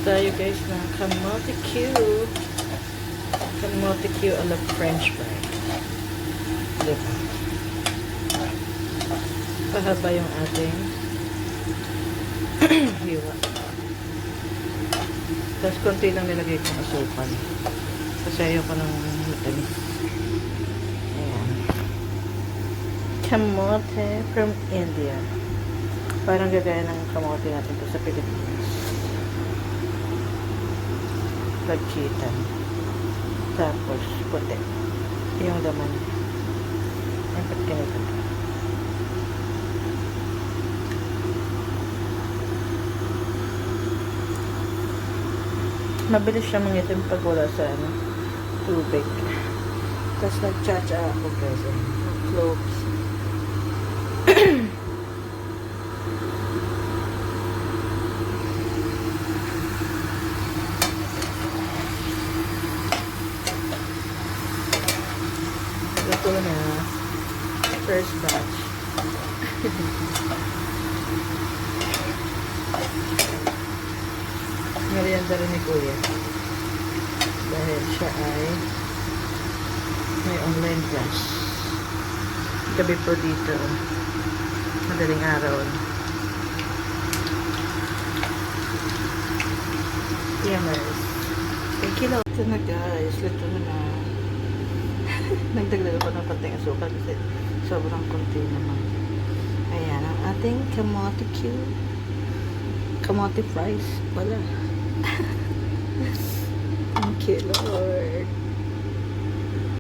tayo guys ng kamote Q. Kamote Q ala French fry. Diba? Pahaba yung ating hiwa. Tapos konti lang nilagay kong asukal. Kasi ayoko ng matamis. Ayan. Kamote from India. Parang gagaya ng kamote natin to sa Pilipinas. Pagchitan. Tapos puti. Yung laman. Ay, ba't ganito? Mabilis siya mangitim pag wala sa tubig. Tapos nag-cha-cha ako kasi. Cloves. Ito na. First batch. Merienda rin ni Kuya. Dahil siya ay may online class. Gabi po dito. Madaling araw. Yamers. Thank you. Ito na guys. Ito na. Nagdagdag ako ng konting asukal kasi sobrang konti naman. Ayan, ang ating kamote Q. Kamote fries. Wala. Thank you, Lord.